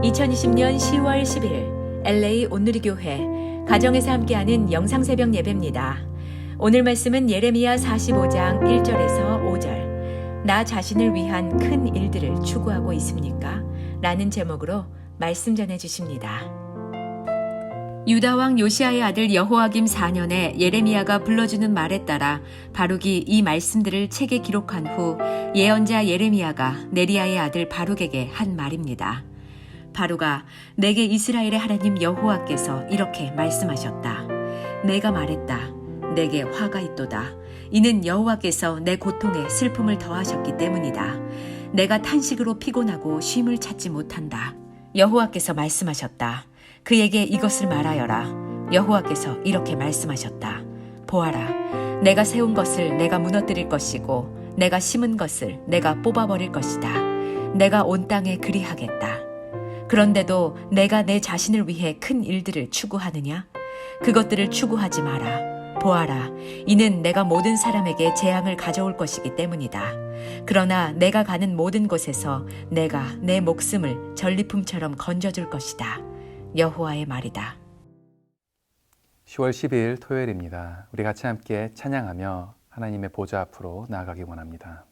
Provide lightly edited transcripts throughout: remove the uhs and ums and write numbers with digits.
2020년 10월 10일 LA 온누리교회 가정에서 함께하는 영상새벽 예배입니다. 오늘 말씀은 예레미야 45장 1절에서 5절. 나 자신을 위한 큰 일들을 추구하고 있습니까? 라는 제목으로 말씀 전해 주십니다. 유다 왕 요시아의 아들 여호야김 4년에 예레미야가 불러주는 말에 따라 바룩이 이 말씀들을 책에 기록한 후 예언자 예레미야가 네리야의 아들 바룩에게 한 말입니다. 바룩아, 내게 이스라엘의 하나님 여호와께서 이렇게 말씀하셨다. 내가 말했다. 내게 화가 있도다. 이는 여호와께서 내 고통에 슬픔을 더하셨기 때문이다. 내가 탄식으로 피곤하고 쉼을 찾지 못한다. 여호와께서 말씀하셨다. 그에게 이것을 말하여라. 여호와께서 이렇게 말씀하셨다. 보아라, 내가 세운 것을 내가 무너뜨릴 것이고 내가 심은 것을 내가 뽑아버릴 것이다. 내가 온 땅에 그리하겠다. 그런데도 내가 내 자신을 위해 큰 일들을 추구하느냐? 그것들을 추구하지 마라. 보아라, 이는 내가 모든 사람에게 재앙을 가져올 것이기 때문이다. 그러나 내가 가는 모든 곳에서 내가 내 목숨을 전리품처럼 건져줄 것이다. 여호와의 말이다. 10월 10일 토요일입니다. 우리 같이 함께 찬양하며 하나님의 보좌 앞으로 나아가기 원합니다.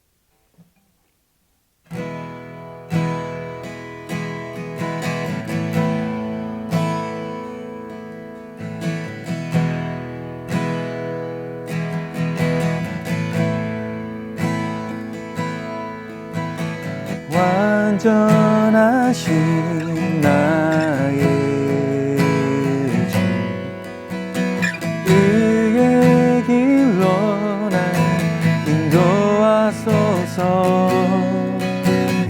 완전하신 나의 주, 의의 길로 날 인도하소서.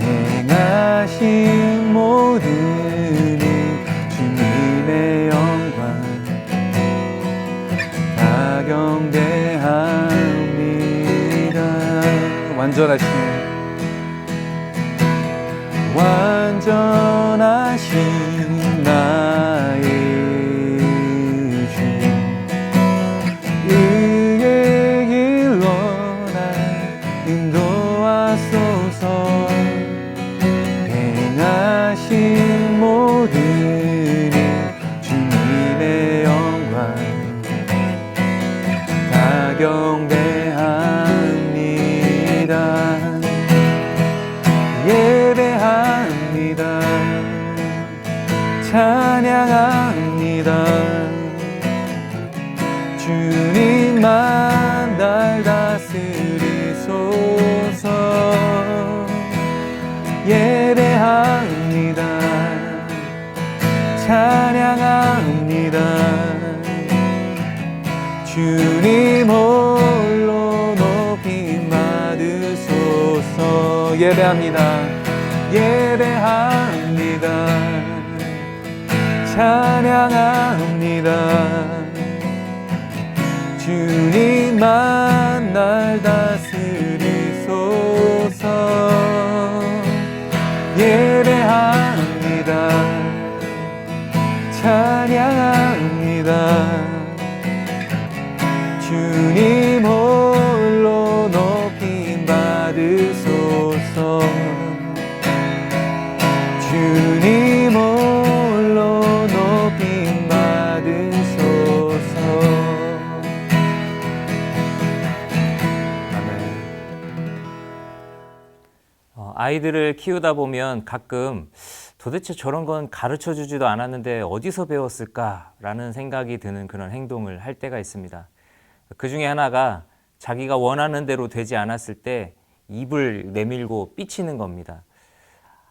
행하신 모든 일 주님의 영광 다 경배합니다. 완전하신 나의 주, 의의 길로 날 인도하소서. 행하신 모든 일 주님의 영광 다 경배합니다. 예배합니다. 찬양합니다. 주님만 날 다스리소서. 예배합니다. 찬양합니다. 주님 홀로 높임 받으소서. 예배합니다. 예배합니다. 찬양합니다. 주님만 날 다스리소서. 예배합니다. 찬양합니다. 주님 홀로 높임 받으소서. 주님 홀로 높임 받으소서. 아멘. 아이들을 키우다 보면 가끔 도대체 저런 건 가르쳐 주지도 않았는데 어디서 배웠을까라는 생각이 드는 그런 행동을 할 때가 있습니다. 그 중에 하나가 자기가 원하는 대로 되지 않았을 때 입을 내밀고 삐치는 겁니다.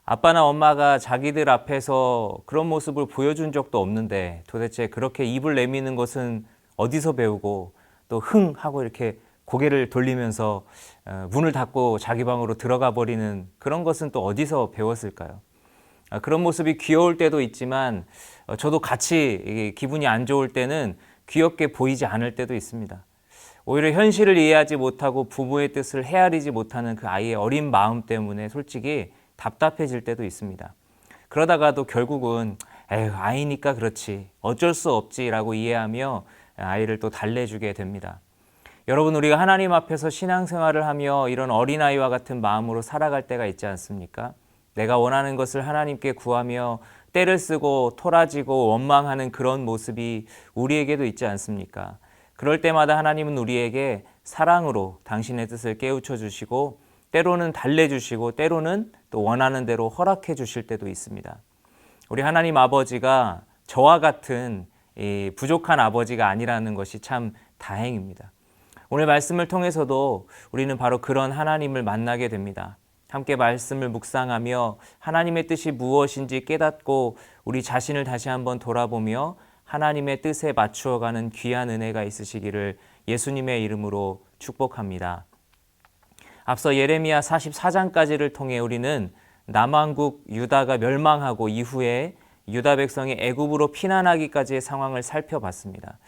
아빠나 엄마가 자기들 앞에서 그런 모습을 보여준 적도 없는데 도대체 그렇게 입을 내미는 것은 어디서 배우고 또 흥 하고 이렇게 고개를 돌리면서 문을 닫고 자기 방으로 들어가 버리는 그런 것은 또 어디서 배웠을까요? 그런 모습이 귀여울 때도 있지만 저도 같이 기분이 안 좋을 때는 귀엽게 보이지 않을 때도 있습니다. 오히려 현실을 이해하지 못하고 부모의 뜻을 헤아리지 못하는 그 아이의 어린 마음 때문에 솔직히 답답해질 때도 있습니다. 그러다가도 결국은 에휴, 아이니까 그렇지, 어쩔 수 없지라고 이해하며 아이를 또 달래주게 됩니다. 여러분, 우리가 하나님 앞에서 신앙생활을 하며 이런 어린아이와 같은 마음으로 살아갈 때가 있지 않습니까? 내가 원하는 것을 하나님께 구하며 때를 쓰고 토라지고 원망하는 그런 모습이 우리에게도 있지 않습니까? 그럴 때마다 하나님은 우리에게 사랑으로 당신의 뜻을 깨우쳐 주시고 때로는 달래주시고 때로는 또 원하는 대로 허락해 주실 때도 있습니다. 우리 하나님 아버지가 저와 같은 이 부족한 아버지가 아니라는 것이 참 다행입니다. 오늘 말씀을 통해서도 우리는 바로 그런 하나님을 만나게 됩니다. 함께 말씀을 묵상하며 하나님의 뜻이 무엇인지 깨닫고 우리 자신을 다시 한번 돌아보며 하나님의 뜻에 맞추어가는 귀한 은혜가 있으시기를 예수님의 이름으로 축복합니다. 앞서 예레미야 44장까지를 통해 우리는 남왕국 유다가 멸망하고 이후에 유다 백성이 애굽으로 피난하기까지의 상황을 살펴봤습니다.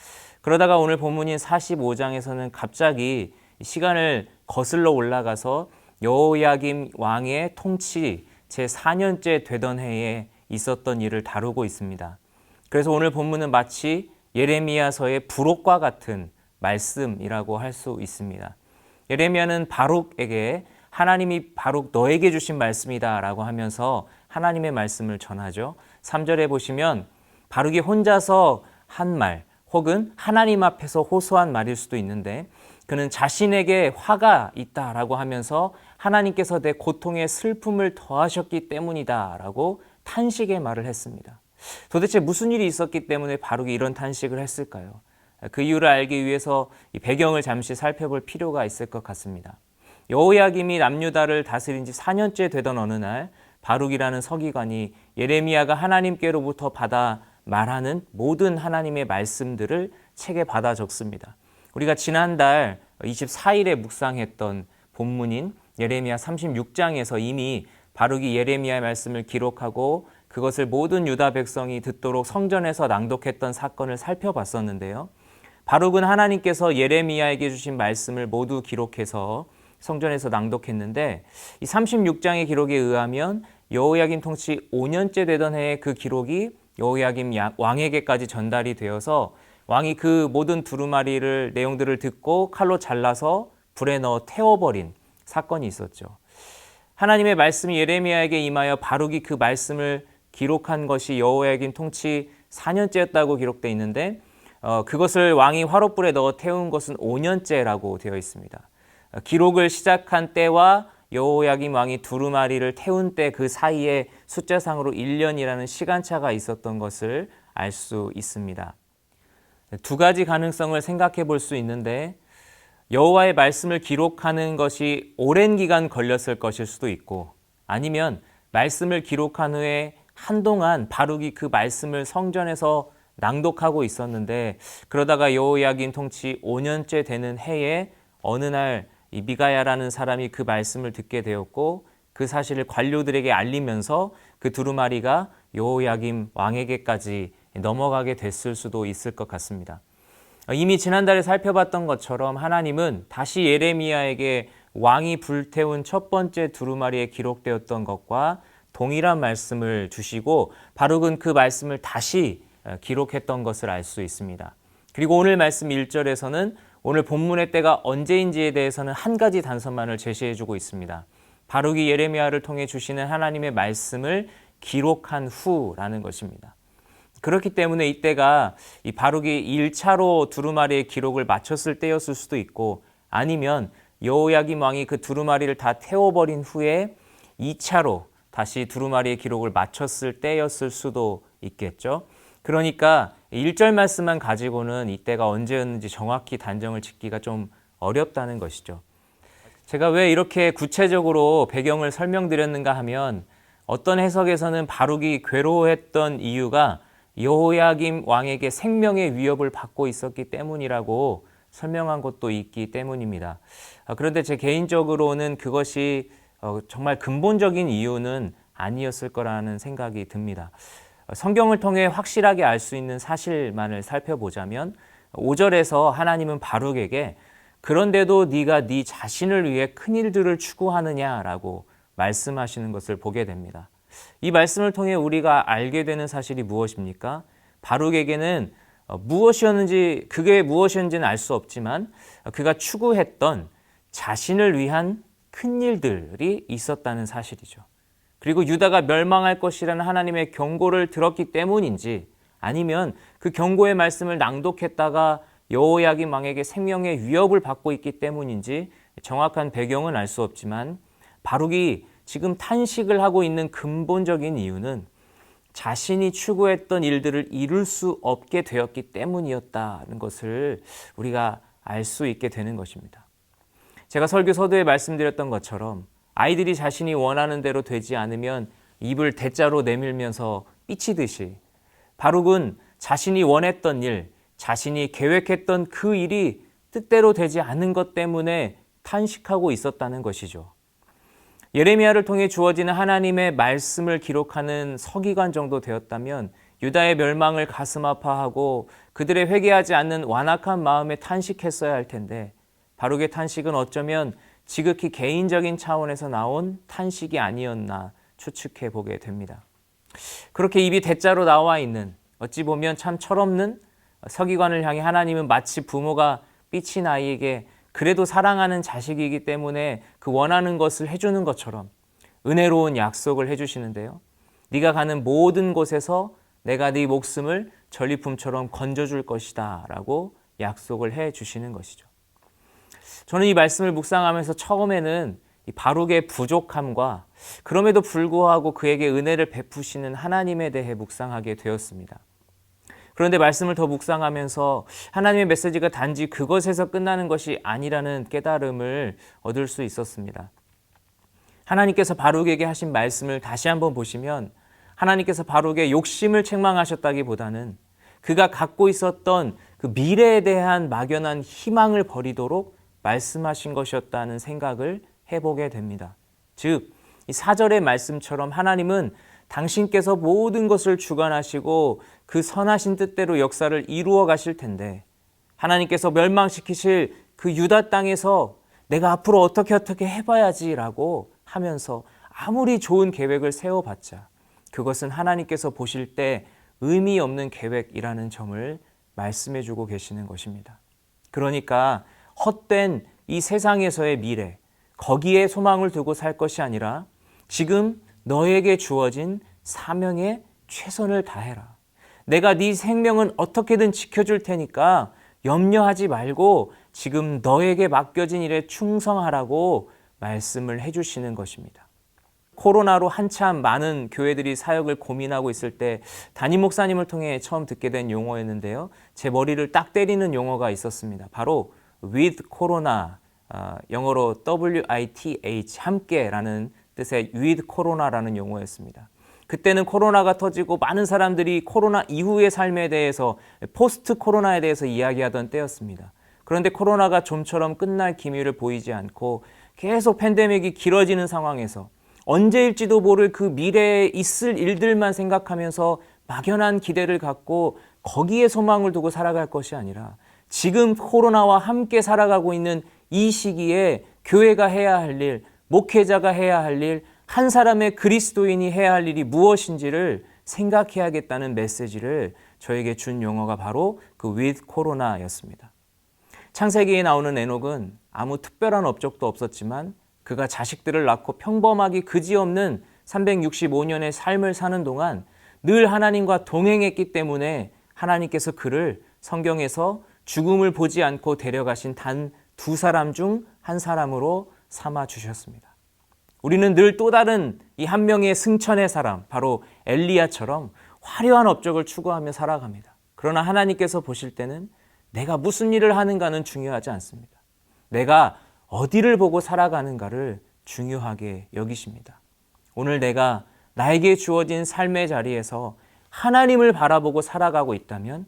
그러다가 오늘 본문인 45장에서는 갑자기 시간을 거슬러 올라가서 여호야김 왕의 통치 제4년째 되던 해에 있었던 일을 다루고 있습니다. 그래서 오늘 본문은 마치 예레미야서의 부록과 같은 말씀이라고 할 수 있습니다. 예레미야는 바룩에게 하나님이 바룩 너에게 주신 말씀이다 라고 하면서 하나님의 말씀을 전하죠. 3절에 보시면 바룩이 혼자서 한 말 혹은 하나님 앞에서 호소한 말일 수도 있는데 그는 자신에게 화가 있다라고 하면서 하나님께서 내 고통에 슬픔을 더하셨기 때문이다 라고 탄식의 말을 했습니다. 도대체 무슨 일이 있었기 때문에 바룩이 이런 탄식을 했을까요? 그 이유를 알기 위해서 이 배경을 잠시 살펴볼 필요가 있을 것 같습니다. 여호야김이 남유다를 다스린 지 4년째 되던 어느 날 바룩이라는 서기관이 예레미야가 하나님께로부터 받아 말하는 모든 하나님의 말씀들을 책에 받아 적습니다. 우리가 지난달 24일에 묵상했던 본문인 예레미야 36장에서 이미 바룩이 예레미야의 말씀을 기록하고 그것을 모든 유다 백성이 듣도록 성전에서 낭독했던 사건을 살펴봤었는데요. 바룩은 하나님께서 예레미야에게 주신 말씀을 모두 기록해서 성전에서 낭독했는데 이 36장의 기록에 의하면 여호야김 통치 5년째 되던 해에 그 기록이 여호야김 왕에게까지 전달이 되어서 왕이 그 모든 두루마리를 내용들을 듣고 칼로 잘라서 불에 넣어 태워버린 사건이 있었죠. 하나님의 말씀이 예레미야에게 임하여 바룩이 그 말씀을 기록한 것이 여호야김 통치 4년째였다고 기록되어 있는데 그것을 왕이 화롯불에 넣어 태운 것은 5년째라고 되어 있습니다. 기록을 시작한 때와 여호야김 왕이 두루마리를 태운 때 그 사이에 숫자상으로 1년이라는 시간차가 있었던 것을 알 수 있습니다. 두 가지 가능성을 생각해 볼 수 있는데 여호와의 말씀을 기록하는 것이 오랜 기간 걸렸을 것일 수도 있고 아니면 말씀을 기록한 후에 한동안 바룩이 그 말씀을 성전에서 낭독하고 있었는데 그러다가 여호야김 통치 5년째 되는 해에 어느 날 이 미가야라는 사람이 그 말씀을 듣게 되었고 그 사실을 관료들에게 알리면서 그 두루마리가 여호야김 왕에게까지 넘어가게 됐을 수도 있을 것 같습니다. 이미 지난달에 살펴봤던 것처럼 하나님은 다시 예레미야에게 왕이 불태운 첫 번째 두루마리에 기록되었던 것과 동일한 말씀을 주시고 바룩은 그 말씀을 다시 기록했던 것을 알 수 있습니다. 그리고 오늘 말씀 1절에서는 오늘 본문의 때가 언제인지에 대해서는 한 가지 단서만을 제시해주고 있습니다. 바룩이 예레미야를 통해 주시는 하나님의 말씀을 기록한 후라는 것입니다. 그렇기 때문에 이때가 이 바룩이 1차로 두루마리의 기록을 마쳤을 때였을 수도 있고 아니면 여호야김 왕이 그 두루마리를 다 태워버린 후에 2차로 다시 두루마리의 기록을 마쳤을 때였을 수도 있겠죠. 그러니까 1절 말씀만 가지고는 이때가 언제였는지 정확히 단정을 짓기가 좀 어렵다는 것이죠. 제가 왜 이렇게 구체적으로 배경을 설명드렸는가 하면 어떤 해석에서는 바룩이 괴로워했던 이유가 여호야김 왕에게 생명의 위협을 받고 있었기 때문이라고 설명한 것도 있기 때문입니다. 그런데 제 개인적으로는 그것이 정말 근본적인 이유는 아니었을 거라는 생각이 듭니다. 성경을 통해 확실하게 알 수 있는 사실만을 살펴보자면 5절에서 하나님은 바룩에게 그런데도 네가 네 자신을 위해 큰 일들을 추구하느냐라고 말씀하시는 것을 보게 됩니다. 이 말씀을 통해 우리가 알게 되는 사실이 무엇입니까? 바룩에게는 그게 무엇이었는지는 알 수 없지만 그가 추구했던 자신을 위한 큰 일들이 있었다는 사실이죠. 그리고 유다가 멸망할 것이라는 하나님의 경고를 들었기 때문인지, 아니면 그 경고의 말씀을 낭독했다가 여호야김 왕에게 생명의 위협을 받고 있기 때문인지 정확한 배경은 알 수 없지만, 바룩이 지금 탄식을 하고 있는 근본적인 이유는 자신이 추구했던 일들을 이룰 수 없게 되었기 때문이었다는 것을 우리가 알 수 있게 되는 것입니다. 제가 설교 서두에 말씀드렸던 것처럼 아이들이 자신이 원하는 대로 되지 않으면 입을 대자로 내밀면서 삐치듯이, 바룩은 자신이 원했던 일, 자신이 계획했던 그 일이 뜻대로 되지 않은 것 때문에 탄식하고 있었다는 것이죠. 예레미야를 통해 주어지는 하나님의 말씀을 기록하는 서기관 정도 되었다면 유다의 멸망을 가슴 아파하고 그들의 회개하지 않는 완악한 마음에 탄식했어야 할 텐데, 바룩의 탄식은 어쩌면 지극히 개인적인 차원에서 나온 탄식이 아니었나 추측해 보게 됩니다. 그렇게 입이 대자로 나와 있는, 어찌 보면 참 철없는 서기관을 향해 하나님은 마치 부모가 삐친 아이에게 그래도 사랑하는 자식이기 때문에 그 원하는 것을 해주는 것처럼 은혜로운 약속을 해주시는데요. 네가 가는 모든 곳에서 내가 네 목숨을 전리품처럼 건져줄 것이다 라고 약속을 해주시는 것이죠. 저는 이 말씀을 묵상하면서 처음에는 이 바룩의 부족함과 그럼에도 불구하고 그에게 은혜를 베푸시는 하나님에 대해 묵상하게 되었습니다. 그런데 말씀을 더 묵상하면서 하나님의 메시지가 단지 그것에서 끝나는 것이 아니라는 깨달음을 얻을 수 있었습니다. 하나님께서 바룩에게 하신 말씀을 다시 한번 보시면 하나님께서 바룩의 욕심을 책망하셨다기보다는 그가 갖고 있었던 그 미래에 대한 막연한 희망을 버리도록 말씀하신 것이었다는 생각을 해보게 됩니다. 즉, 이 4절의 말씀처럼 하나님은 당신께서 모든 것을 주관하시고 그 선하신 뜻대로 역사를 이루어 가실 텐데, 하나님께서 멸망시키실 그 유다 땅에서 내가 앞으로 어떻게 해봐야지라고 하면서 아무리 좋은 계획을 세워봤자 그것은 하나님께서 보실 때 의미 없는 계획이라는 점을 말씀해주고 계시는 것입니다. 그러니까 헛된 이 세상에서의 미래, 거기에 소망을 두고 살 것이 아니라 지금 너에게 주어진 사명에 최선을 다해라. 내가 네 생명은 어떻게든 지켜줄 테니까 염려하지 말고 지금 너에게 맡겨진 일에 충성하라고 말씀을 해주시는 것입니다. 코로나로 한참 많은 교회들이 사역을 고민하고 있을 때 담임 목사님을 통해 처음 듣게 된 용어였는데요. 제 머리를 딱 때리는 용어가 있었습니다. 바로 with corona, 영어로 WITH, 함께라는 뜻의 with corona라는 용어였습니다. 그때는 코로나가 터지고 많은 사람들이 코로나 이후의 삶에 대해서, 포스트 코로나에 대해서 이야기하던 때였습니다. 그런데 코로나가 좀처럼 끝날 기미를 보이지 않고 계속 팬데믹이 길어지는 상황에서 언제일지도 모를 그 미래에 있을 일들만 생각하면서 막연한 기대를 갖고 거기에 소망을 두고 살아갈 것이 아니라 지금 코로나와 함께 살아가고 있는 이 시기에 교회가 해야 할 일, 목회자가 해야 할 일, 한 사람의 그리스도인이 해야 할 일이 무엇인지를 생각해야겠다는 메시지를 저에게 준 용어가 바로 그 with corona였습니다. 창세기에 나오는 에녹은 아무 특별한 업적도 없었지만 그가 자식들을 낳고 평범하기 그지없는 365년의 삶을 사는 동안 늘 하나님과 동행했기 때문에 하나님께서 그를 성경에서 죽음을 보지 않고 데려가신 단 2사람 중 한 사람으로 삼아 주셨습니다. 우리는 늘 또 다른 이 한 명의 승천의 사람, 바로 엘리야처럼 화려한 업적을 추구하며 살아갑니다. 그러나 하나님께서 보실 때는 내가 무슨 일을 하는가는 중요하지 않습니다. 내가 어디를 보고 살아가는가를 중요하게 여기십니다. 오늘 내가 나에게 주어진 삶의 자리에서 하나님을 바라보고 살아가고 있다면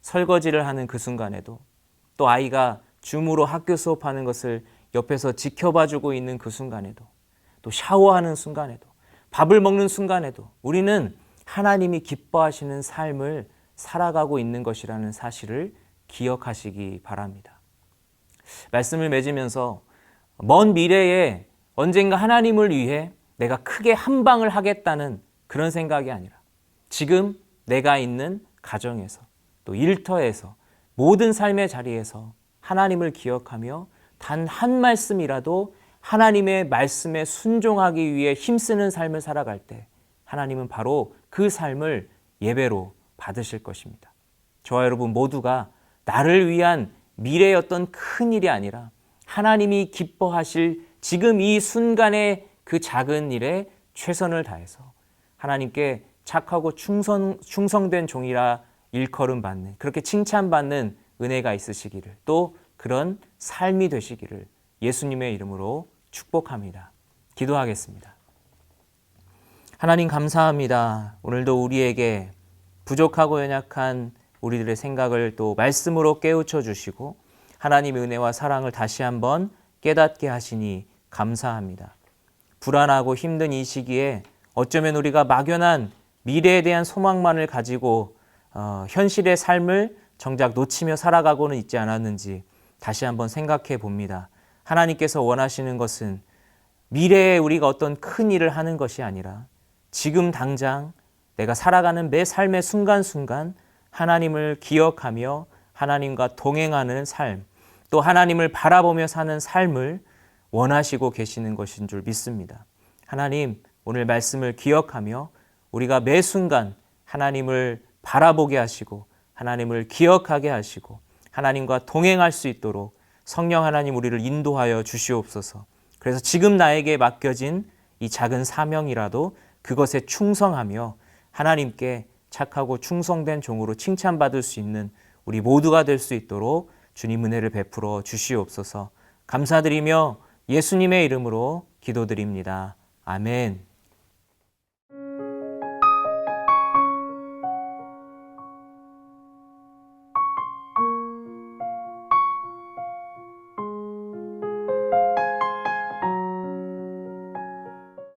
설거지를 하는 그 순간에도, 또 아이가 줌으로 학교 수업하는 것을 옆에서 지켜봐주고 있는 그 순간에도, 또 샤워하는 순간에도, 밥을 먹는 순간에도 우리는 하나님이 기뻐하시는 삶을 살아가고 있는 것이라는 사실을 기억하시기 바랍니다. 말씀을 맺으면서 먼 미래에 언젠가 하나님을 위해 내가 크게 한 방을 하겠다는 그런 생각이 아니라 지금 내가 있는 가정에서, 또 일터에서, 모든 삶의 자리에서 하나님을 기억하며 단 한 말씀이라도 하나님의 말씀에 순종하기 위해 힘쓰는 삶을 살아갈 때 하나님은 바로 그 삶을 예배로 받으실 것입니다. 저와 여러분 모두가 나를 위한 미래의 어떤 큰 일이 아니라 하나님이 기뻐하실 지금 이 순간의 그 작은 일에 최선을 다해서 하나님께 착하고 충성된 종이라 일컬음 받는, 그렇게 칭찬받는 은혜가 있으시기를, 또 그런 삶이 되시기를 예수님의 이름으로 축복합니다. 기도하겠습니다. 하나님 감사합니다. 오늘도 우리에게 부족하고 연약한 우리들의 생각을 또 말씀으로 깨우쳐 주시고 하나님의 은혜와 사랑을 다시 한번 깨닫게 하시니 감사합니다. 불안하고 힘든 이 시기에 어쩌면 우리가 막연한 미래에 대한 소망만을 가지고 현실의 삶을 정작 놓치며 살아가고는 있지 않았는지 다시 한번 생각해 봅니다. 하나님께서 원하시는 것은 미래에 우리가 어떤 큰 일을 하는 것이 아니라 지금 당장 내가 살아가는 매 삶의 순간순간 하나님을 기억하며 하나님과 동행하는 삶, 또 하나님을 바라보며 사는 삶을 원하시고 계시는 것인 줄 믿습니다. 하나님, 오늘 말씀을 기억하며 우리가 매 순간 하나님을 바라보게 하시고 하나님을 기억하게 하시고 하나님과 동행할 수 있도록 성령 하나님 우리를 인도하여 주시옵소서. 그래서 지금 나에게 맡겨진 이 작은 사명이라도 그것에 충성하며 하나님께 착하고 충성된 종으로 칭찬받을 수 있는 우리 모두가 될 수 있도록 주님 은혜를 베풀어 주시옵소서. 감사드리며 예수님의 이름으로 기도드립니다. 아멘.